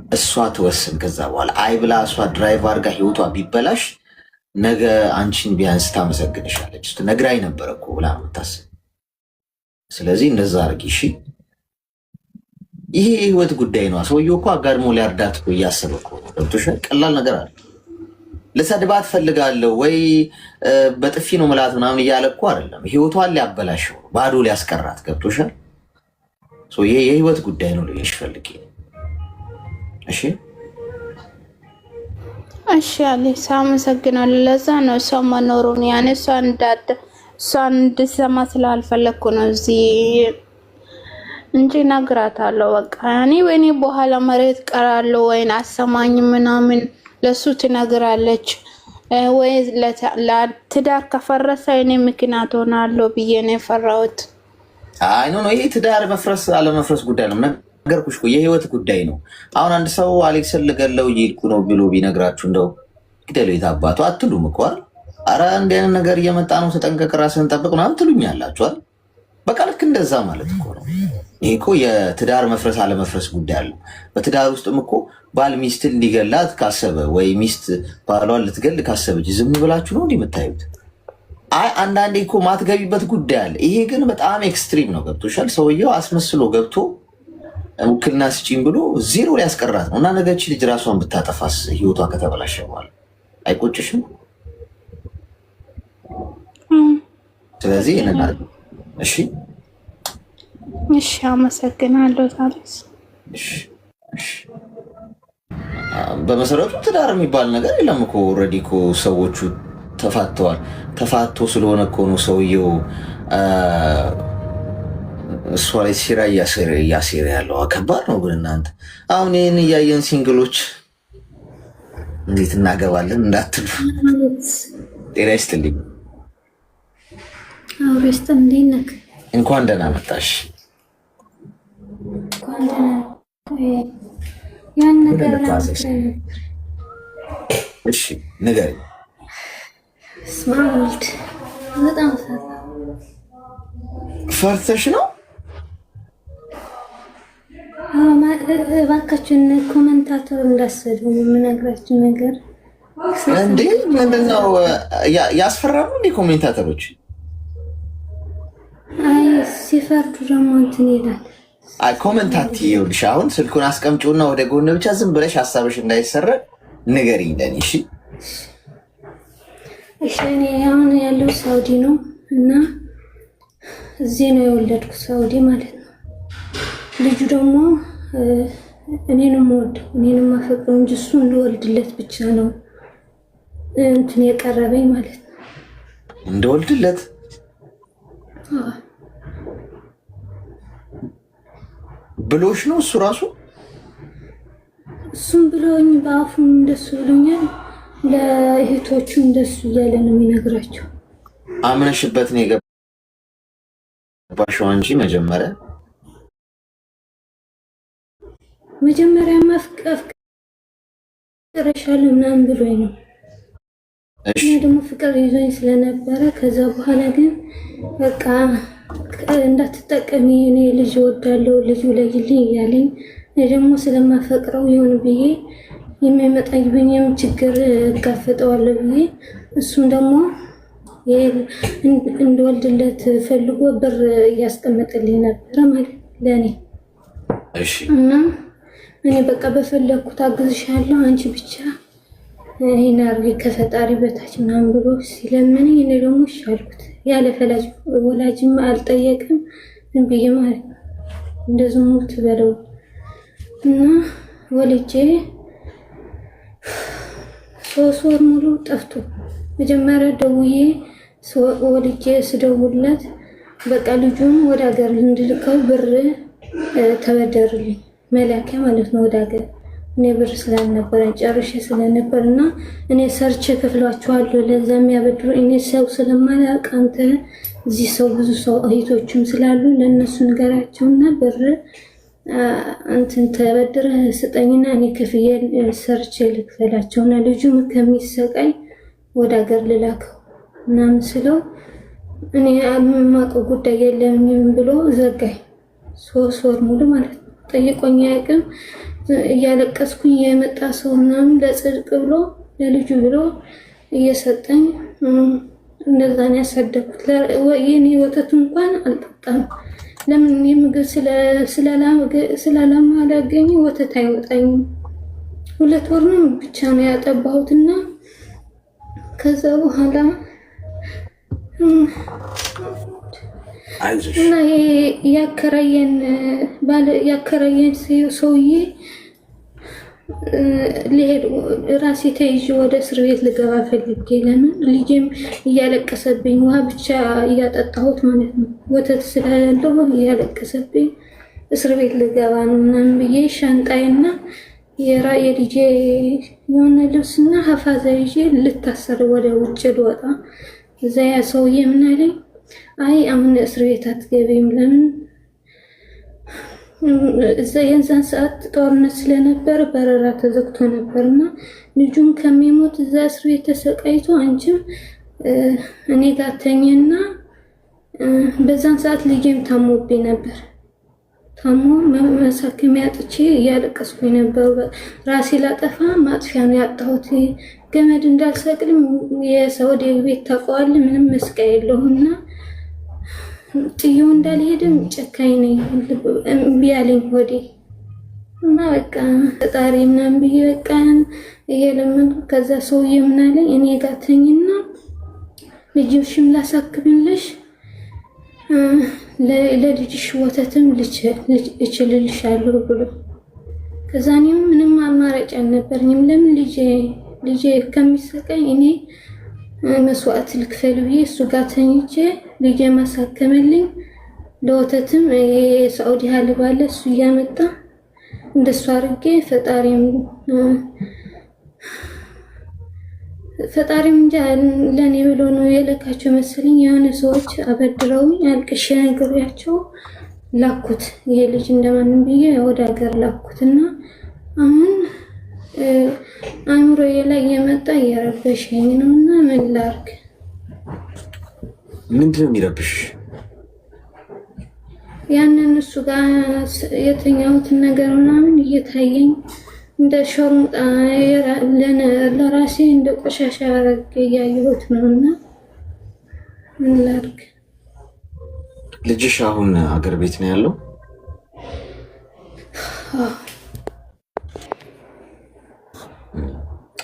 እሷ ትወስን። ከዛ በኋላ አይ ብላ እሷ ድራይቭ አድርጋ ህይወቷ ቢበላሽ ነገ አንቺን ቢያንስ ታመሰግንሻለች። ነግራኝ ነበረ እኮ ብላ ነው የምታስብ። ስለዚህ እንደዛ አድርጊ እሺ። ይሄ የህይወት ጉዳይ ነው። ሰውየው እኮ አጋድሞ ሊያርዳት እኮ እያሰበ እኮ ነው። ገብቶሻል? ቀላል ነገር አለ። ልሰድባት ፈልጋለሁ ወይ በጥፊ ነው ምላት ምናምን እያለ እኮ አይደለም። ህይወቷን ሊያበላሸው ባዶ ሊያስቀራት። ገብቶሻል? ይሄ የህይወት ጉዳይ ነው ልልሽ ፈልጌ። እሺ እሺ አሌክስ አመሰግናለሁ። ለዛ ነው እሷ መኖሩን ያኔ እሷን እንድትሰማ ስላልፈለግኩ ነው እዚህ እንጂ እነግራታለሁ። በቃ ያኔ ወይኔ በኋላ መሬት ቀራለሁ ወይን አሰማኝ ምናምን ለሱ ትነግራለች ወይ ለትዳር ከፈረሰ እኔ ምክንያት ሆናለሁ ብዬ ነው የፈራሁት። አይ ኖ ይሄ ትዳር መፍረስ አለመፍረስ ጉዳይ ነው። ነገርኩሽ እኮ የህይወት ጉዳይ ነው። አሁን አንድ ሰው አሌክስን ልገለው እየሄድኩ ነው ብሎ ቢነግራችሁ እንደው ግደለው የታባቱ አትሉም እኮ አይደል? ኧረ እንዲህ አይነት ነገር እየመጣ ነው ተጠንቀቅ፣ ራስህን ጠብቅ ምናምን ትሉኛላችሁ አይደል? በቃ ልክ እንደዛ ማለት እኮ ነው። ይሄ እኮ የትዳር መፍረስ አለመፍረስ ጉዳይ አለው። በትዳር ውስጥም እኮ ባል ሚስትን ሊገላት ካሰበ ወይ ሚስት ባሏን ልትገል ካሰበች ዝም ብላችሁ ነው እንዲህ የምታዩት? አይ አንዳንዴ እኮ ማትገቢበት ጉዳይ አለ። ይሄ ግን በጣም ኤክስትሪም ነው። ገብቶሻል? ሰውየው አስመስሎ ገብቶ ውክልና ስጪኝ ብሎ ዜሮ ሊያስቀራት ነው። እና ነገች ልጅ ራሷን ብታጠፋስ ህይወቷ ከተበላሸ በኋላ አይቆጭሽም? ስለዚህ ይነናል። እሺ እሺ አመሰግናለሁ ታዲስ። በመሰረቱ ትዳር የሚባል ነገር የለም እኮ ኦልሬዲ እኮ ሰዎቹ ተፋተዋል። ተፋቶ ስለሆነ እኮ ነው ሰውየው እሷ ላይ ሲራ እያሴረ ያለው። ከባድ ነው ግን እናንተ አሁን ይህን እያየን ሲንግሎች እንዴት እናገባለን እንዳትሉ። ጤና ይስጥልኝ። አውሪስት እንዴት ነህ? እንኳን ደህና መጣሽ። ያን ነገር እሺ ንገሪኝ። ስማርት በጣም ፈርተሽ ነው? እባካችሁን ኮመንታተር እንዳሰዱ የምነግራችሁ ነገር እንዴ ምንድነው? ያስፈራሉ እንዴ ኮሜንታተሮች? አይ ሲፈርዱ ደግሞ እንትን ይላል። አይ ኮመንታት ይኸውልሽ፣ አሁን ስልኩን አስቀምጪውና ወደ ጎን ብቻ ዝም ብለሽ ሀሳብሽ እንዳይሰረቅ ንገሪኝ ለኔ። እሺ እሺ። እኔ አሁን ያለው ሳውዲ ነው እና እዚህ ነው የወለድኩት፣ ሳውዲ ማለት ነው። ልጁ ደግሞ እኔንም ወደው እኔንም ማፈቅረው እንጂ እሱ እንደወልድለት ብቻ ነው እንትን የቀረበኝ ማለት ነው። እንደወልድለት ብሎሽ ነው እሱ ራሱ? እሱም ብሎኝ በአፉ እንደሱ ብሎኛል። ለእህቶቹ እንደሱ እያለ ነው የሚነግራቸው። አምነሽበት ነው የገባሽው አንቺ? መጀመሪያ ፍቅረሻለሁ ምናምን ብሎኝ ነው። እኔ ደግሞ ፍቅር ይዞኝ ስለነበረ ከዛ በኋላ ግን በቃ እንዳትጠቀሚ እኔ ልጅ እወዳለሁ ልጅ ለይልኝ እያለኝ እኔ ደግሞ ስለማፈቅረው ይሁን ብዬ የሚመጣብኝም ችግር እጋፈጠዋለሁ ብዬ እሱም ደግሞ እንደወልድለት ፈልጎ ብር እያስቀመጠልኝ ነበረ ማለት ለእኔ። እሺ እና እኔ በቃ በፈለግኩት አግዝሻለሁ አንቺ ብቻ ይሄን አርግ ከፈጣሪ በታች ምናምን ብሎ ሲለምነኝ እኔ ደግሞ እሺ አልኩት። ያለ ፈላጅ ወላጅም አልጠየቅም ዝም ብዬ ማለት ነው እንደዚህ ሙት በለው እና ወልጄ 3 ወር ሙሉ ጠፍቶ መጀመሪያ ደውዬ ወልጄ ስደውልለት በቃ ልጁን ወደ ሀገር እንድልከው ብር ተበደርልኝ መላኪያ ማለት ነው ወደ ሀገር። እኔ ብር ስላልነበረኝ ጨርሼ ስለነበርና እኔ ሰርቼ ከፍሏቸዋለሁ ለዛ የሚያበድሩ እኔ ሰው ስለማላውቅ አንተ እዚህ ሰው ብዙ ሰው እህቶችም ስላሉ ለእነሱ ንገራቸውና ብር እንትን ተበድረህ ስጠኝና እኔ ከፍዬ ሰርቼ ልክፈላቸውና ልጁም ከሚሰቃይ ወደ ሀገር ልላከው ምናምን ስለው እኔ የማውቀው ጉዳይ የለኝም ብሎ ዘጋኝ። 3 ወር ሙሉ ማለት ነው ጠይቆኝ አያውቅም። እያለቀስኩኝ የመጣ ሰው ምናምን ለጽድቅ ብሎ ለልጁ ብሎ እየሰጠኝ እንደዛን ያሳደኩት። የኔ ወተት እንኳን አልጠጣም። ለምን የምግብ ስላላገኘ ወተት አይወጣኝም። 2 ወር ነው ብቻ ነው ያጠባሁትና ከዛ በኋላ እና ያከራየን ሰውዬ ሊሄድ ራሴ ተይዤ ወደ እስር ቤት ልገባ ፈልጌ፣ ለምን ልጄም እያለቀሰብኝ ውሃ ብቻ እያጠጣሁት ማለት ነው፣ ወተት ስለሌለው እያለቀሰብኝ እስር ቤት ልገባ ነው ምናምን ብዬ ሻንጣይና የልጄ የሆነ ልብስና ሀፋዛ ይዤ ልታሰር ወደ ውጭ ልወጣ፣ እዛ ያ ሰውዬ ምን አለኝ፣ አይ አሁን እስር ቤት አትገቢም፣ ለምን እዛ የዛን ሰዓት ጦርነት ስለነበር በረራ ተዘግቶ ነበርና ልጁም ከሚሞት እዛ እስር ቤት ተሰቃይቶ አንቺም እኔ ጋር ተኝና፣ በዛን ሰዓት ልጄም ታሞብኝ ነበር። ታሞ መሳከሚያ አጥቼ እያለቀስኩኝ ነበር። ራሴ ላጠፋ ማጥፊያ ነው ያጣሁት። ገመድ እንዳልሰቅልም የሳውዲ ቤት ታውቀዋለህ፣ ምንም መስቀያ የለውምና ጥዬው እንዳልሄድም ጨካኝ ነኝ። እምቢ አለኝ ሆዴ እና በቃ ፈጣሪ ምናምን ብዬ በቃ እየለመንኩ፣ ከዛ ሰውዬ ምን አለኝ፣ እኔ ጋር ተኝና ልጅሽም ላሳክምልሽ ለልጅሽ ወተትም እችልልሻለሁ ብሎ፣ ከዛ እኔም ምንም አማራጭ አልነበረኝም። ለምን ልጄ ከሚሰቃኝ እኔ መስዋዕት ልክፈል ብዬ እሱ ጋር ተኝቼ ልጄ ማሳከመልኝ፣ ለወተትም የሳዑዲ ሀሊብ አለ እሱ እያመጣ እንደሱ አድርጌ ፈጣሪም እንጃ ለኔ ብሎ ነው የለካቸው መሰለኝ። የሆነ ሰዎች አበድረውኝ አልቅሼ ነግሬያቸው ላኩት። ይሄ ልጅ እንደማንም ብዬ ወደ ሀገር ላኩትና አሁን አእምሮዬ ላይ የመጣ እየረበሸኝ ነውና ምን ላድርግ? ምንድን ነው የሚረብሽ? ያንን እሱ ጋር የተኛሁትን ነገር ምናምን እየታየኝ እንደ ሾርሙጣ ለራሴ እንደ ቆሻሻ አረግ እያየሁት ነውና ምን ላድርግ? ልጅሽ አሁን አገር ቤት ነው ያለው?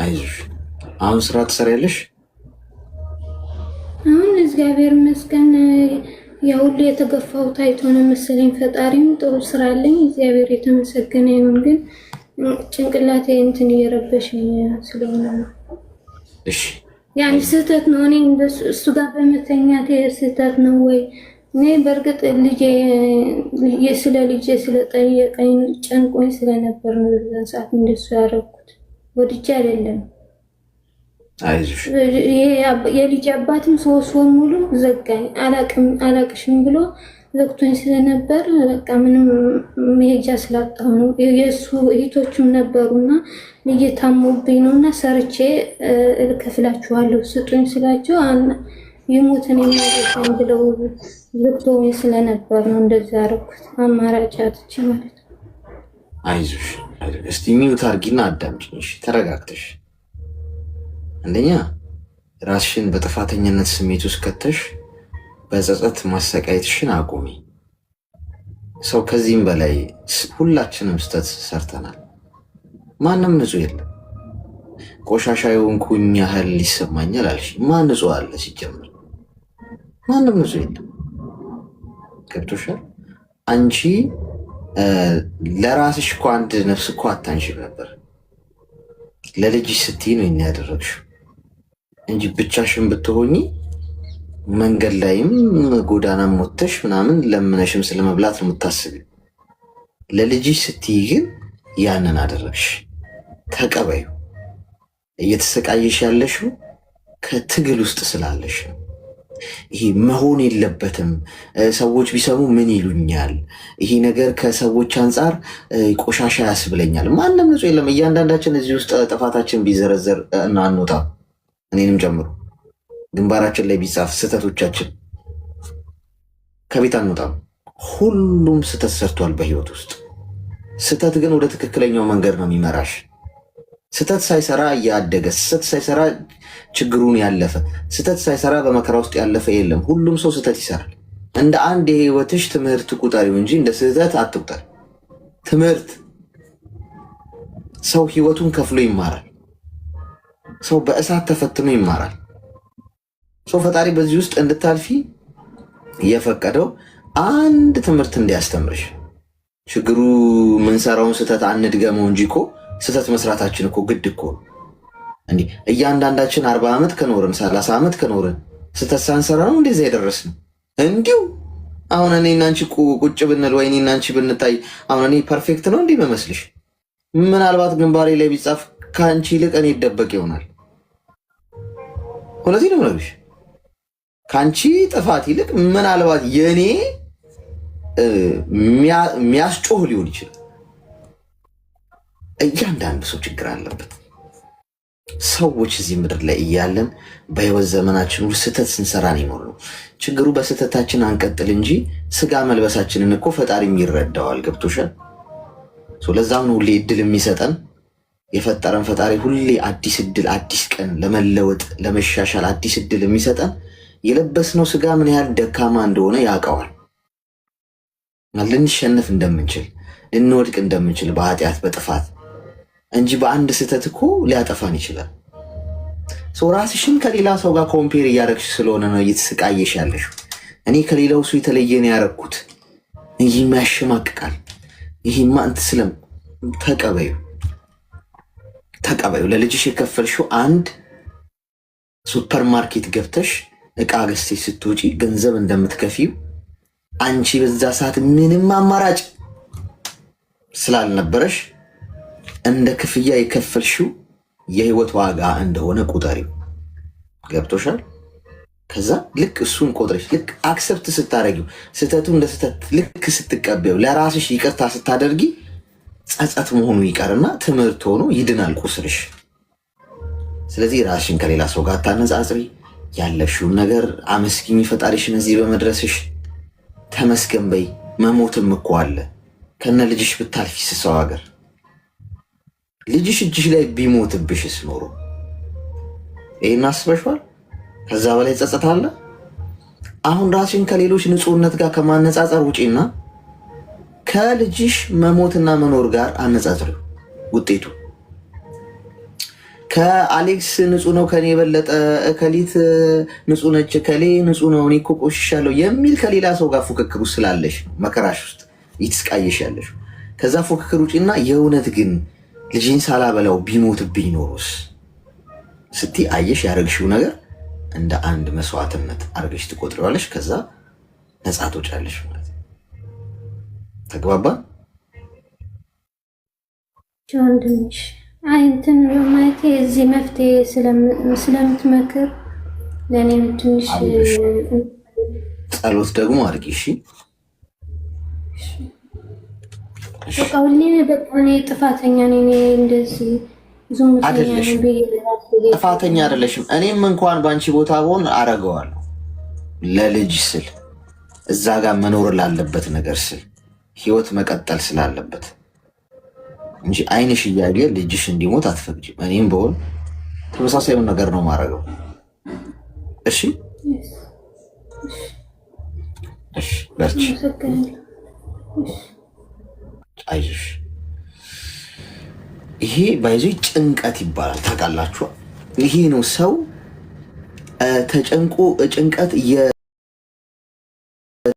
አይዞሽ። አሁን ስራ ትሰሪያለሽ? አሁን እግዚአብሔር ይመስገን ያሁሉ የተገፋው ታይቶ ነው መሰለኝ። ፈጣሪም ጥሩ ስራ አለኝ፣ እግዚአብሔር የተመሰገነ ይሁን። ግን ጭንቅላቴ እንትን እየረበሸኝ ስለሆነ ነው። እሺ ያን ስህተት ነው። እኔ እሱ ጋር በመተኛት ስህተት ነው ወይ? እኔ በእርግጥ ስለ ልጄ ስለጠየቀኝ ጨንቆኝ ስለነበር ነው በዛን ሰዓት እንደሱ ያደረኩት፣ ወድጄ አይደለም። አይዞሽ። የልጅ አባትም 3 ወር ሙሉ ዘጋኝ፣ አላቅሽም ብሎ ዘግቶኝ ስለነበር በቃ ምንም መሄጃ ስላጣሁ ነው። የእሱ እህቶችም ነበሩና ልጄ ታሞብኝ ነውና ሰርቼ እልከፍላችኋለሁ ስጡኝ ስላቸው ይሞትን የሚያደርገኝ ብለው ዘግቶኝ ስለነበር ነው እንደዛ ያደረኩት። አማራጭ አጥቼ ማለት ነው። አይዞሽ። እስቲ ሚውት አድርጊና አዳምጪኝ ተረጋግተሽ። አንደኛ ራስሽን በጥፋተኝነት ስሜት ውስጥ ከተሽ በጸጸት ማሰቃየትሽን አቁሚ። ሰው ከዚህም በላይ ሁላችንም ስህተት ሰርተናል። ማንም ንጹህ የለም። ቆሻሻ የሆንኩኝ ያህል ይሰማኛል አልሽ። ማን ንጹህ አለ? ሲጀምር ማንም ንጹህ የለም። ገብቶሻል? አንቺ ለራስሽ እኮ አንድ ነፍስ እኮ አታንሽም ነበር። ለልጅሽ ስትይ ነው ያደረግሽው እንጂ ብቻሽን ብትሆኚ መንገድ ላይም ጎዳናም ወጥተሽ ምናምን ለምነሽም ስለመብላት ነው የምታስቢው። ለልጅሽ ስትይ ግን ያንን አደረግሽ። ተቀበዩ። እየተሰቃየሽ ያለሽው ከትግል ውስጥ ስላለሽ ነው። ይሄ መሆን የለበትም። ሰዎች ቢሰሙ ምን ይሉኛል? ይሄ ነገር ከሰዎች አንጻር ቆሻሻ ያስብለኛል። ማንም ንጹህ የለም። እያንዳንዳችን እዚህ ውስጥ ጥፋታችን ቢዘረዘር እና አንወጣ፣ እኔንም ጨምሮ ግንባራችን ላይ ቢጻፍ ስህተቶቻችን ከቤት አንወጣም። ሁሉም ስህተት ሰርቷል በህይወት ውስጥ። ስተት ግን ወደ ትክክለኛው መንገድ ነው የሚመራሽ። ስተት ሳይሰራ እያደገ ስተት ሳይሰራ ችግሩን ያለፈ ስተት ሳይሰራ በመከራ ውስጥ ያለፈ የለም። ሁሉም ሰው ስተት ይሰራል። እንደ አንድ የህይወትሽ ትምህርት ቁጠሪው እንጂ እንደ ስህተት አትቁጠር። ትምህርት ሰው ህይወቱን ከፍሎ ይማራል። ሰው በእሳት ተፈትኖ ይማራል። ሰው ፈጣሪ በዚህ ውስጥ እንድታልፊ የፈቀደው አንድ ትምህርት እንዲያስተምርሽ። ችግሩ ምንሰራውን ስተት አንድገመው እንጂ እኮ ስተት መስራታችን እኮ ግድ እኮ እንዲህ እያንዳንዳችን 40 ዓመት ከኖርን 30 ዓመት ከኖርን ስተት ሳንሰራ ነው እንደዚያ የደረስነው። እንዲሁ አሁን እኔና አንቺ ቁጭ ብንል ወይ እኔና አንቺ ብንታይ አሁን እኔ ፐርፌክት ነው እንዲህ መመስልሽ? ምናልባት ግንባሬ ላይ ቢጻፍ ከአንቺ ይልቅ እኔ ይደበቅ ይሆናል። እውነቴን ነው የምነግርሽ። ከአንቺ ጥፋት ይልቅ ምናልባት የእኔ የሚያስጮህ ሊሆን ይችላል። እያንዳንዱ ሰው ችግር አለበት። ሰዎች እዚህ ምድር ላይ እያለን በህይወት ዘመናችን ሁሉ ስህተት ስንሰራ ነው የኖርነው። ችግሩ በስህተታችን አንቀጥል እንጂ ስጋ መልበሳችንን እኮ ፈጣሪም ይረዳዋል። ገብቶሻል? ለዛም ነው ሁሌ እድል የሚሰጠን የፈጠረን ፈጣሪ። ሁሌ አዲስ እድል፣ አዲስ ቀን ለመለወጥ ለመሻሻል አዲስ እድል የሚሰጠን የለበስነው ስጋ ምን ያህል ደካማ እንደሆነ ያውቀዋል። ልንሸነፍ እንደምንችል ልንወድቅ እንደምንችል በኃጢአት በጥፋት እንጂ በአንድ ስህተት እኮ ሊያጠፋን ይችላል። ራስሽን ከሌላ ሰው ጋር ኮምፔር እያደረግሽ ስለሆነ ነው እየተሰቃየሽ ያለሽው። እኔ ከሌላው ሰው የተለየ ነው ያደረግኩት። ይህማ ያሸማቅቃል። ይህማ እንትን ስለም ተቀበዩ። ለልጅሽ የከፈልሽው አንድ ሱፐርማርኬት ገብተሽ እቃ ገዝተሽ ስትውጪ ገንዘብ እንደምትከፊው አንቺ በዛ ሰዓት ምንም አማራጭ ስላልነበረሽ እንደ ክፍያ የከፈልሽው የህይወት ዋጋ እንደሆነ ቁጠሪው። ገብቶሻል? ከዛ ልክ እሱን ቆጥረሽ ልክ አክሰፕት ስታደርጊው ስህተቱ እንደ ስህተት ልክ ስትቀበዩ ለራስሽ ይቅርታ ስታደርጊ ጸጸት መሆኑ ይቀርና ትምህርት ሆኖ ይድናል ቁስልሽ። ስለዚህ ራስሽን ከሌላ ሰው ጋር ታነጻጽሪ። ያለሽውን ነገር አመስግኝ ፈጣሪሽን እዚህ በመድረስሽ ተመስገን በይ። መሞትም እኮ አለ። ከነ ልጅሽ ብታልፊ ሰው ሀገር ልጅሽ እጅሽ ላይ ቢሞትብሽስ ኖሮ ይሄን አስበሽዋል? ከዛ በላይ ጸጸት አለ? አሁን ራስሽን ከሌሎች ንጹህነት ጋር ከማነጻጸር ውጪና ከልጅሽ መሞትና መኖር ጋር አነጻጽሪው። ውጤቱ ከአሌክስ ንጹህ ነው ከኔ የበለጠ እከሊት ንጹህ ነች ከሌ ንጹህ ነው እኔ እኮ ቆሽሻለሁ የሚል ከሌላ ሰው ጋር ፉክክሩ ስላለሽ መከራሽ ውስጥ ይትስቃየሽ ያለሽ። ከዛ ፉክክር ውጪና የእውነት ግን ልጅን ሳላበላው ቢሞትብኝ ኖሮስ ስቲ አየሽ ያደረግሽው ነገር እንደ አንድ መስዋዕትነት አድርገሽ ትቆጥሪዋለሽ። ከዛ ነፃ ትወጫለሽ ማለት ነው። ተግባባን? ጆንድንሽ አይንትን በማየት እዚህ መፍትሄ ስለምትመክር ለእኔም ትንሽ ጸሎት ደግሞ አድርጊ። እሺ በቃ ሁሌ በቃ እኔ ጥፋተኛ ነኝ እንደዚህ ጥፋተኛ አይደለሽም። እኔም እንኳን በአንቺ ቦታ ሆን አረገዋለሁ ለልጅ ስል እዛ ጋር መኖር ላለበት ነገር ስል ህይወት መቀጠል ስላለበት እንጂ አይንሽ እያየ ልጅሽ እንዲሞት አትፈቅጂም። እኔም በሆን ተመሳሳዩን ነገር ነው ማረገው። እሺ እሺ፣ በርቺ፣ አይዞሽ። ይሄ ባይዞ ጭንቀት ይባላል ታውቃላችሁ። ይሄ ነው ሰው ተጨንቆ ጭንቀት